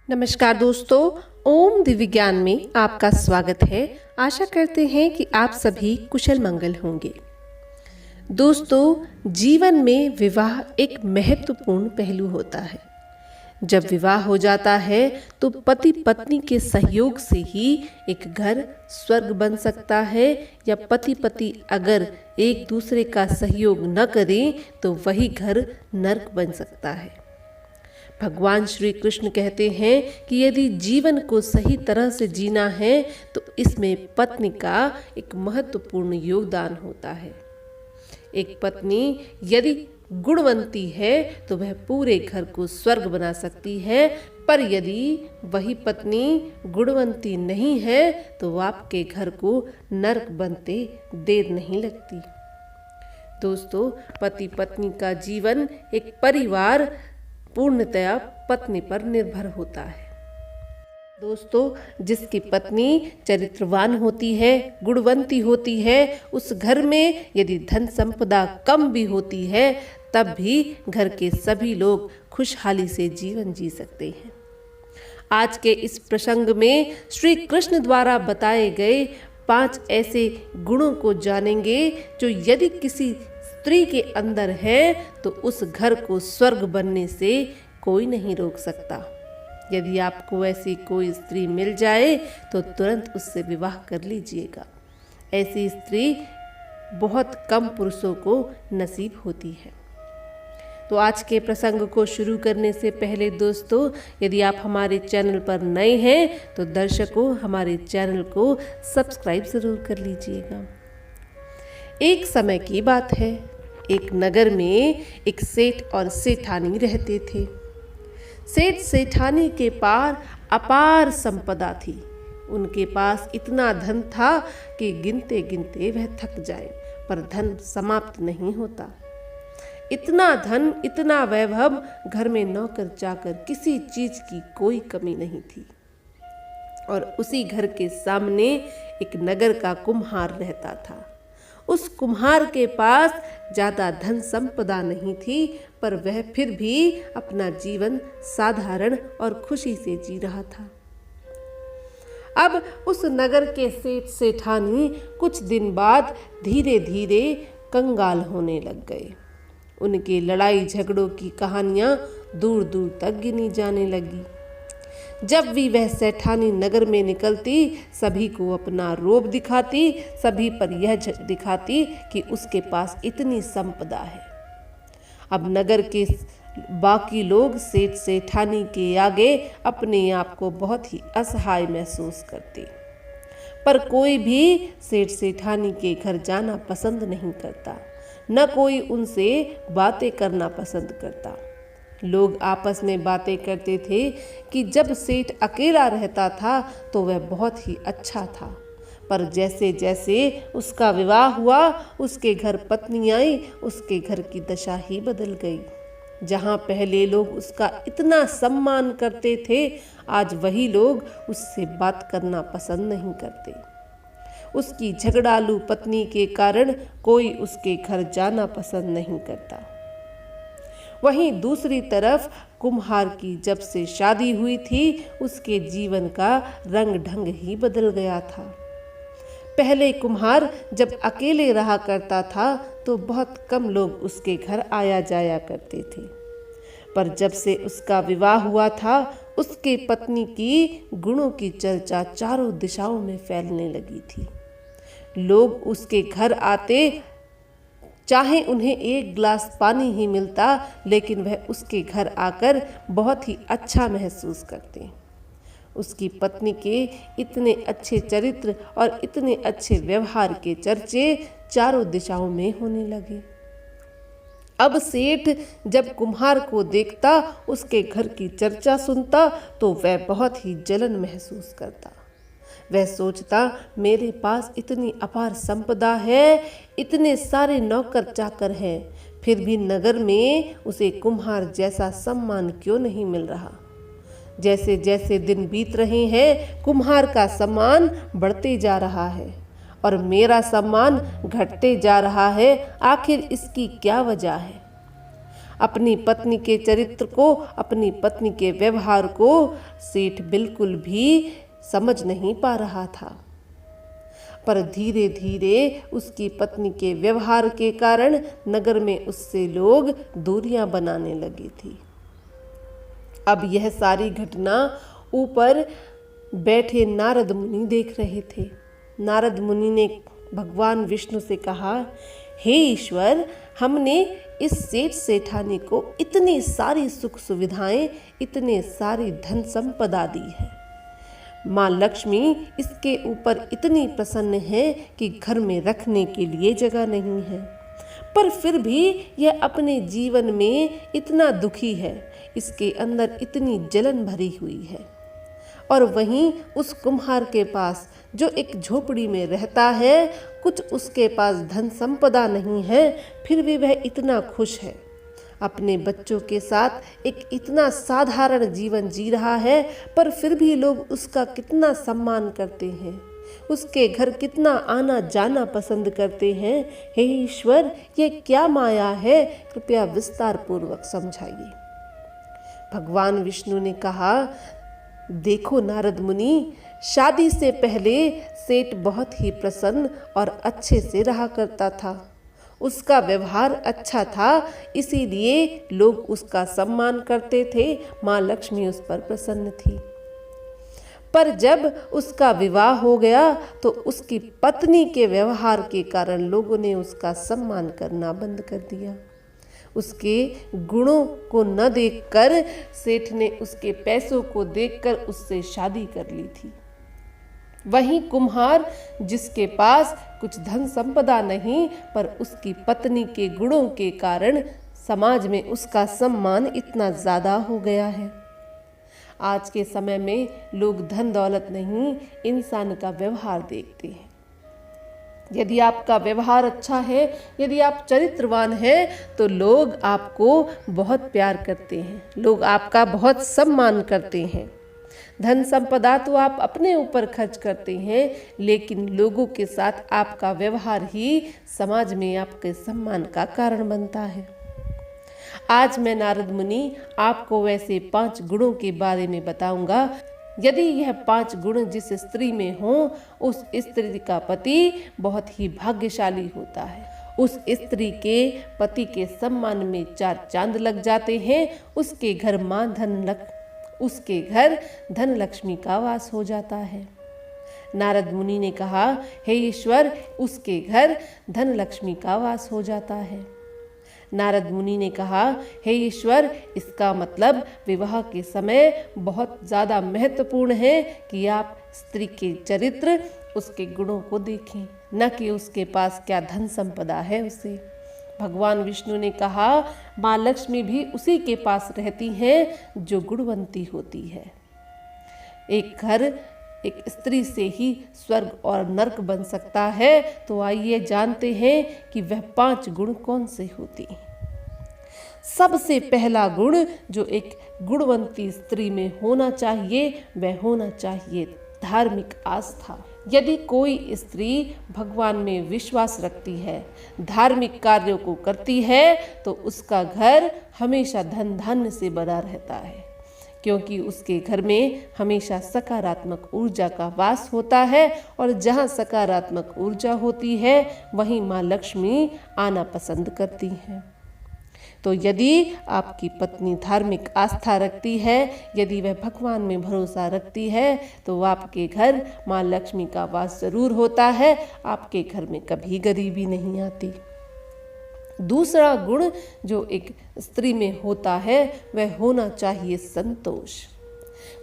नमस्कार दोस्तों, ओम दिव्य ज्ञान में आपका स्वागत है। आशा करते हैं कि आप सभी कुशल मंगल होंगे। दोस्तों, जीवन में विवाह एक महत्वपूर्ण पहलू होता है। जब विवाह हो जाता है तो पति पत्नी के सहयोग से ही एक घर स्वर्ग बन सकता है, या पति अगर एक दूसरे का सहयोग न करें तो वही घर नर्क बन सकता है। भगवान श्री कृष्ण कहते हैं कि यदि जीवन को सही तरह से जीना है तो इसमें पत्नी का एक महत्वपूर्ण योगदान होता है। एक पत्नी यदि गुणवंती है तो वह पूरे घर को स्वर्ग बना सकती है, पर यदि वही पत्नी गुणवंती नहीं है तो आपके घर को नर्क बनते देर नहीं लगती। दोस्तों, पति पत्नी का जीवन एक परिवार पूर्णतया पत्नी पर निर्भर होता है। दोस्तों, जिसकी पत्नी चरित्रवान होती है, गुणवंती होती है, उस घर में यदि धन संपदा कम भी होती है तब भी घर के सभी लोग खुशहाली से जीवन जी सकते हैं। आज के इस प्रसंग में श्री कृष्ण द्वारा बताए गए 5 ऐसे गुणों को जानेंगे जो यदि किसी स्त्री के अंदर है तो उस घर को स्वर्ग बनने से कोई नहीं रोक सकता। यदि आपको ऐसी कोई स्त्री मिल जाए तो तुरंत उससे विवाह कर लीजिएगा। ऐसी स्त्री बहुत कम पुरुषों को नसीब होती है। तो आज के प्रसंग को शुरू करने से पहले दोस्तों, यदि आप हमारे चैनल पर नए हैं तो दर्शकों, हमारे चैनल को सब्सक्राइब जरूर कर लीजिएगा। एक समय की बात है, एक नगर में एक सेठ और सेठानी रहते थे। सेठ सेठानी के पास अपार संपदा थी। उनके पास इतना धन था कि गिनते गिनते वह थक जाए, पर धन समाप्त नहीं होता। इतना धन, इतना वैभव, घर में नौकर चाकर किसी चीज की कोई कमी नहीं थी। और उसी घर के सामने एक नगर का कुम्हार रहता था। उस कुम्हार के पास ज्यादा धन संपदा नहीं थी, पर वह फिर भी अपना जीवन साधारण और खुशी से जी रहा था। अब उस नगर के सेठ सेठानी कुछ दिन बाद धीरे धीरे कंगाल होने लग गए। उनके लड़ाई झगड़ों की कहानियां दूर दूर तक गिनी जाने लगी। जब भी वह सेठानी नगर में निकलती, सभी को अपना रोब दिखाती, सभी पर यह दिखाती कि उसके पास इतनी संपदा है। अब नगर के बाकी लोग सेठ सेठानी के आगे अपने आप को बहुत ही असहाय महसूस करते, पर कोई भी सेठ सेठानी के घर जाना पसंद नहीं करता, न कोई उनसे बातें करना पसंद करता। लोग आपस में बातें करते थे कि जब सेठ अकेला रहता था तो वह बहुत ही अच्छा था, पर जैसे जैसे उसका विवाह हुआ, उसके घर पत्नी आई, उसके घर की दशा ही बदल गई। जहां पहले लोग उसका इतना सम्मान करते थे, आज वही लोग उससे बात करना पसंद नहीं करते। उसकी झगड़ालू पत्नी के कारण कोई उसके घर जाना पसंद नहीं करता। वहीं दूसरी तरफ कुम्हार की जब से शादी हुई थी, उसके जीवन का रंग ढंग ही बदल गया था। पहले कुम्हार जब अकेले रहा करता था तो बहुत कम लोग उसके घर आया जाया करते थे, पर जब से उसका विवाह हुआ था, उसके पत्नी की गुणों की चर्चा चारों दिशाओं में फैलने लगी थी। लोग उसके घर आते, चाहे उन्हें एक गिलास पानी ही मिलता, लेकिन वह उसके घर आकर बहुत ही अच्छा महसूस करते। उसकी पत्नी के इतने अच्छे चरित्र और इतने अच्छे व्यवहार के चर्चे चारों दिशाओं में होने लगे। अब सेठ जब कुम्हार को देखता, उसके घर की चर्चा सुनता, तो वह बहुत ही जलन महसूस करता। वह सोचता, मेरे पास इतनी अपार संपदा है, इतने सारे नौकर चाकर हैं, फिर भी नगर में उसे कुम्हार जैसा सम्मान क्यों नहीं मिल रहा। जैसे जैसे दिन बीत रहे हैं, कुम्हार का सम्मान बढ़ते जा रहा है और मेरा सम्मान घटते जा रहा है। आखिर इसकी क्या वजह है? अपनी पत्नी के चरित्र को, अपनी पत्नी के व्यवहार को सेठ बिल्कुल भी समझ नहीं पा रहा था। पर धीरे धीरे उसकी पत्नी के व्यवहार के कारण नगर में उससे लोग दूरियां बनाने लगी थी। अब यह सारी घटना ऊपर बैठे नारद मुनि देख रहे थे। नारद मुनि ने भगवान विष्णु से कहा, हे ईश्वर, हमने इस सेठ सेठानी को इतनी सारी सुख सुविधाएं, इतने सारी धन संपदा दी है। माँ लक्ष्मी इसके ऊपर इतनी प्रसन्न है कि घर में रखने के लिए जगह नहीं है, पर फिर भी यह अपने जीवन में इतना दुखी है, इसके अंदर इतनी जलन भरी हुई है। और वहीं उस कुम्हार के पास जो एक झोपड़ी में रहता है, कुछ उसके पास धन संपदा नहीं है, फिर भी वह इतना खुश है। अपने बच्चों के साथ एक इतना साधारण जीवन जी रहा है, पर फिर भी लोग उसका कितना सम्मान करते हैं, उसके घर कितना आना जाना पसंद करते हैं। हे ईश्वर, ये क्या माया है, कृपया विस्तार पूर्वक समझाइए। भगवान विष्णु ने कहा, देखो नारद मुनि, शादी से पहले सेठ बहुत ही प्रसन्न और अच्छे से रहा करता था। उसका व्यवहार अच्छा था, इसीलिए लोग उसका सम्मान करते थे। माँ लक्ष्मी उस पर प्रसन्न थी। पर जब उसका विवाह हो गया तो उसकी पत्नी के व्यवहार के कारण लोगों ने उसका सम्मान करना बंद कर दिया। उसके गुणों को न देखकर सेठ ने उसके पैसों को देखकर उससे शादी कर ली थी। वहीं कुम्हार, जिसके पास कुछ धन संपदा नहीं, पर उसकी पत्नी के गुणों के कारण समाज में उसका सम्मान इतना ज्यादा हो गया है। आज के समय में लोग धन दौलत नहीं, इंसान का व्यवहार देखते हैं। यदि आपका व्यवहार अच्छा है, यदि आप चरित्रवान हैं, तो लोग आपको बहुत प्यार करते हैं, लोग आपका बहुत सम्मान करते हैं। धन संपदा तो आप अपने ऊपर खर्च करते हैं, लेकिन लोगों के साथ आपका व्यवहार ही समाज में आपके सम्मान का कारण बनता है। आज मैं नारद मुनि आपको वैसे 5 गुणों के बारे में बताऊंगा। यदि यह 5 गुण जिस स्त्री में हो, उस स्त्री का पति बहुत ही भाग्यशाली होता है। उस स्त्री के पति के सम्मान में 4 चांद लग जाते हैं। उसके घर धन लक्ष्मी का वास हो जाता है। नारद मुनि ने कहा, हे ईश्वर, उसके घर धन लक्ष्मी का वास हो जाता है। नारद मुनि ने कहा, हे ईश्वर, इसका मतलब विवाह के समय बहुत ज़्यादा महत्वपूर्ण है कि आप स्त्री के चरित्र, उसके गुणों को देखें, न कि उसके पास क्या धन संपदा है उसे। भगवान विष्णु ने कहा, माँ लक्ष्मी भी उसी के पास रहती हैं जो गुणवंती होती है। एक घर एक स्त्री से ही स्वर्ग और नरक बन सकता है, तो आइए जानते हैं कि वह 5 गुण कौन से होते हैं। सबसे पहला गुण जो एक गुणवंती स्त्री में होना चाहिए, वह होना चाहिए धार्मिक आस्था। यदि कोई स्त्री भगवान में विश्वास रखती है, धार्मिक कार्यों को करती है, तो उसका घर हमेशा धन धान्य से भरा रहता है, क्योंकि उसके घर में हमेशा सकारात्मक ऊर्जा का वास होता है, और जहाँ सकारात्मक ऊर्जा होती है वहीं माँ लक्ष्मी आना पसंद करती हैं। तो यदि आपकी पत्नी धार्मिक आस्था रखती है, यदि वह भगवान में भरोसा रखती है, तो आपके घर माँ लक्ष्मी का वास जरूर होता है। आपके घर में कभी गरीबी नहीं आती। दूसरा गुण जो एक स्त्री में होता है, वह होना चाहिए संतोष।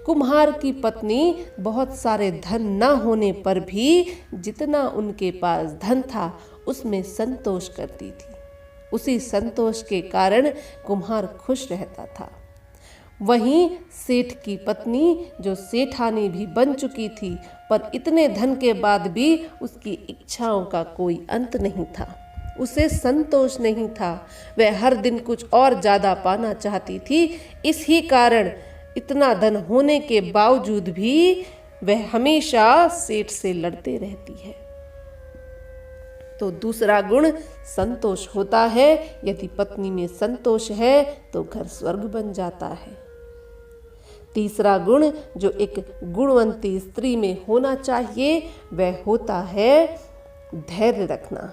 कुम्हार की पत्नी बहुत सारे धन न होने पर भी जितना उनके पास धन था उसमें संतोष करती थी। उसी संतोष के कारण कुम्हार खुश रहता था। वहीं सेठ की पत्नी जो सेठानी भी बन चुकी थी, पर इतने धन के बाद भी उसकी इच्छाओं का कोई अंत नहीं था, उसे संतोष नहीं था। वह हर दिन कुछ और ज़्यादा पाना चाहती थी। इसी कारण इतना धन होने के बावजूद भी वह हमेशा सेठ से लड़ते रहती है। तो दूसरा गुण संतोष होता है। यदि पत्नी में संतोष है तो घर स्वर्ग बन जाता है। तीसरा गुण जो एक गुणवंती स्त्री में होना चाहिए वह होता है धैर्य रखना।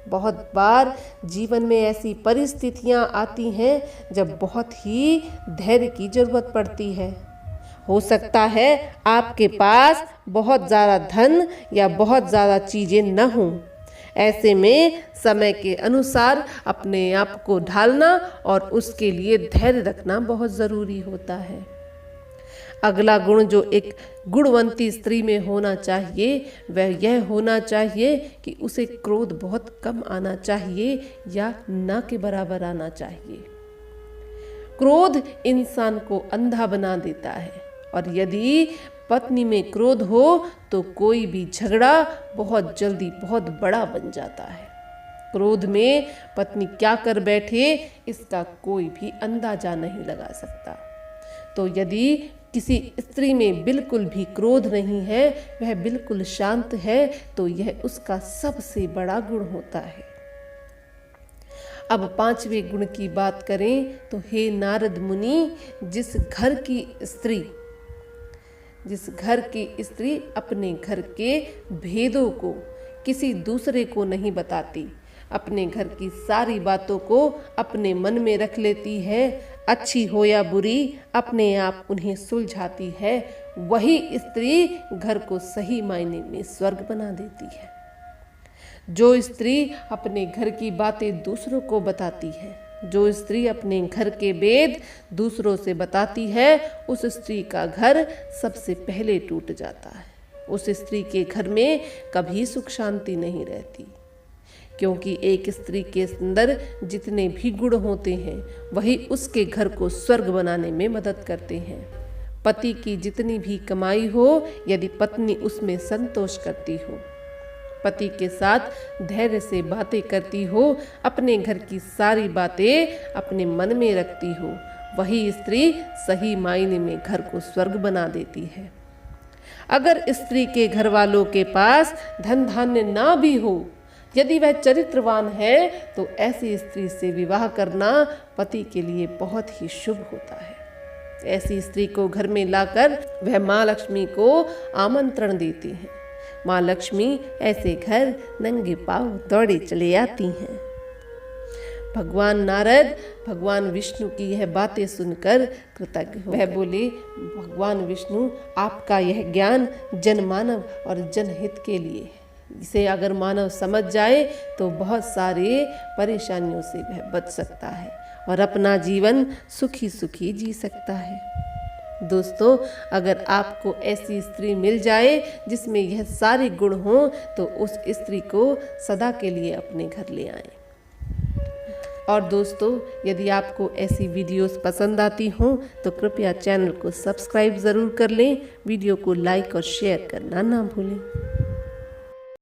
बहुत बार जीवन में ऐसी परिस्थितियां आती हैं जब बहुत ही धैर्य की जरूरत पड़ती है। हो सकता है आपके पास बहुत ज़्यादा धन या बहुत ज़्यादा चीज़ें न हों। ऐसे में समय के अनुसार अपने आप को ढालना और उसके लिए धैर्य रखना बहुत ज़रूरी होता है। अगला गुण जो एक गुणवंती स्त्री में होना चाहिए वह यह होना चाहिए कि उसे क्रोध बहुत कम आना चाहिए या न के बराबर आना चाहिए। क्रोध इंसान को अंधा बना देता है और यदि पत्नी में क्रोध हो तो कोई भी झगड़ा बहुत जल्दी बहुत बड़ा बन जाता है। क्रोध में पत्नी क्या कर बैठे इसका कोई भी अंदाजा नहीं लगा सकता। तो यदि किसी स्त्री में बिल्कुल भी क्रोध नहीं है, वह बिल्कुल शांत है, तो यह उसका सबसे बड़ा गुण होता है। अब पांचवें गुण की बात करें तो हे नारद मुनि, जिस घर की स्त्री अपने घर के भेदों को किसी दूसरे को नहीं बताती, अपने घर की सारी बातों को अपने मन में रख लेती है, अच्छी हो या बुरी अपने आप उन्हें सुलझाती है, वही स्त्री घर को सही मायने में स्वर्ग बना देती है। जो स्त्री अपने घर की बातें दूसरों को बताती है, जो स्त्री अपने घर के भेद दूसरों से बताती है, उस स्त्री का घर सबसे पहले टूट जाता है। उस स्त्री के घर में कभी सुख शांति नहीं रहती, क्योंकि एक स्त्री के अंदर जितने भी गुण होते हैं वही उसके घर को स्वर्ग बनाने में मदद करते हैं। पति की जितनी भी कमाई हो, यदि पत्नी उसमें संतोष करती हो, पति के साथ धैर्य से बातें करती हो, अपने घर की सारी बातें अपने मन में रखती हो, वही स्त्री सही मायने में घर को स्वर्ग बना देती है। अगर स्त्री के घर वालों के पास धन धान्य ना भी हो, यदि वह चरित्रवान है, तो ऐसी स्त्री से विवाह करना पति के लिए बहुत ही शुभ होता है। ऐसी स्त्री को घर में लाकर वह माँ लक्ष्मी को आमंत्रण देती हैं। माँ लक्ष्मी ऐसे घर नंगे पांव दौड़े चले आती हैं। भगवान नारद भगवान विष्णु की यह बातें सुनकर कृतज्ञ हो। वह बोले, भगवान विष्णु, आपका यह ज्ञान जनमानव और जनहित के लिए है। इसे अगर मानव समझ जाए तो बहुत सारे परेशानियों से वह बच सकता है और अपना जीवन सुखी सुखी जी सकता है। दोस्तों, अगर आपको ऐसी स्त्री मिल जाए जिसमें यह सारे गुण हों, तो उस स्त्री को सदा के लिए अपने घर ले आएं। और दोस्तों, यदि आपको ऐसी वीडियोस पसंद आती हों तो कृपया चैनल को सब्सक्राइब ज़रूर कर लें। वीडियो को लाइक और शेयर करना ना भूलें।